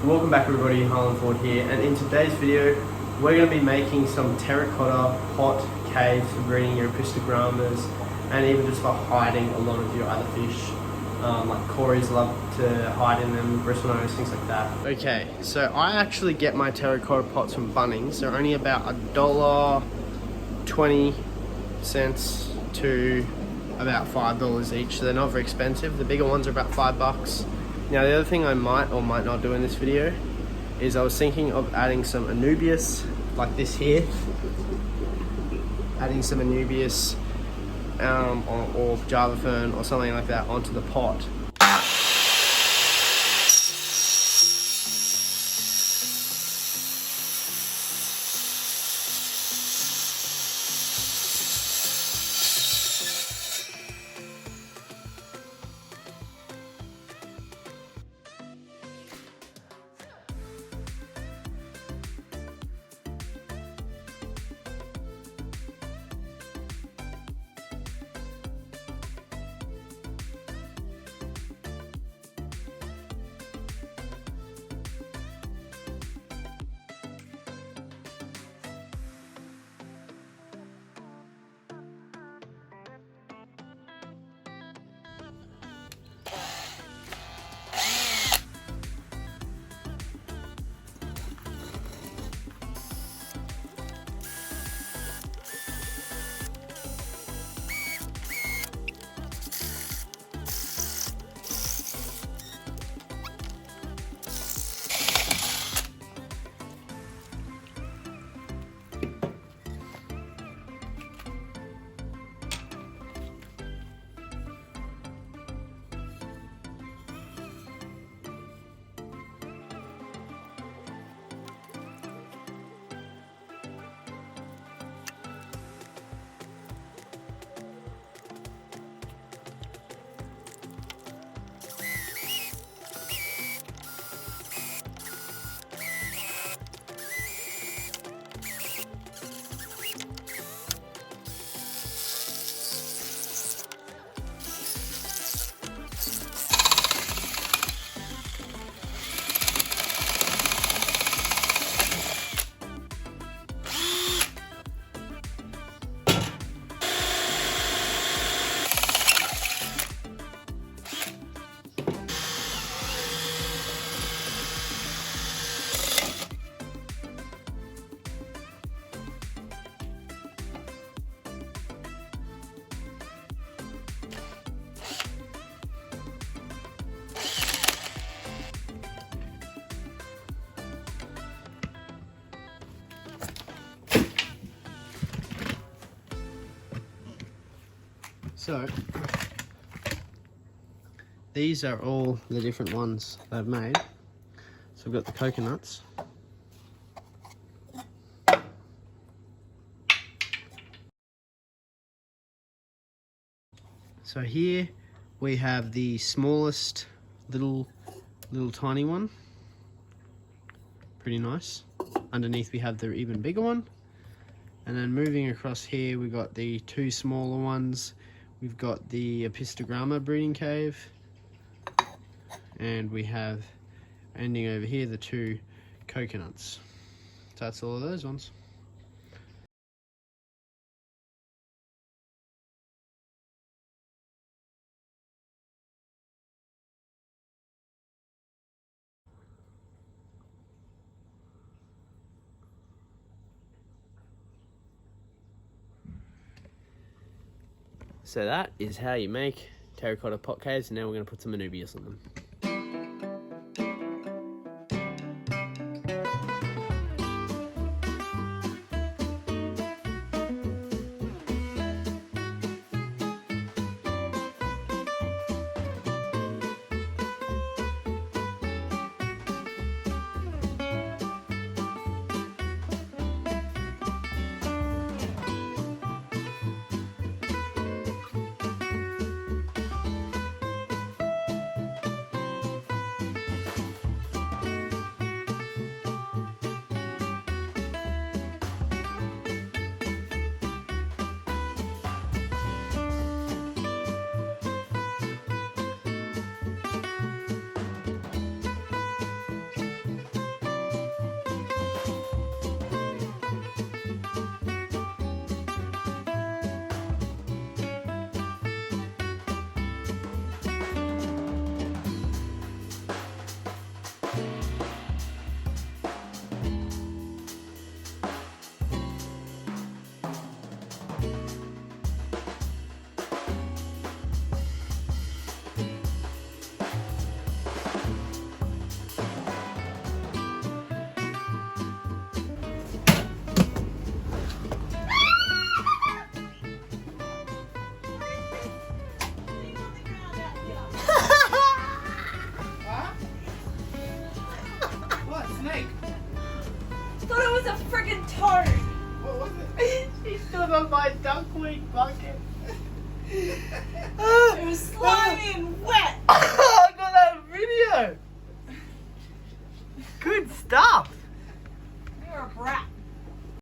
Welcome back everybody, Harlan Ford here, and in today's video we're going to be making some terracotta pot caves for breeding your Appistogrammas and even just for hiding a lot of your other fish. Like Corys love to hide in them, bristlenose, things like that. Okay, so I actually get my terracotta pots from Bunnings. They're only about $1.20 to about $5 each, so they're not very expensive. The bigger ones are about $5. Now the other thing I might or might not do in this video is I was thinking of adding some Anubias, like this here. Adding some Anubias or Java Fern or something like that onto the pot. So, these are all the different ones they've made. So we've got the coconuts. So here we have the smallest little tiny one. Pretty nice. Underneath we have the even bigger one. And then moving across here we've got the two smaller ones. We've got the Appistogramma breeding cave, and we have, ending over here, the two coconuts. So that's all of those ones. So that is how you make terracotta pot caves, and now we're going to put some Anubias on them. snake? Thought it was a friggin' toad. What was it? She stood on my duckweed bucket. It was slimy and wet. I got that video. Good stuff.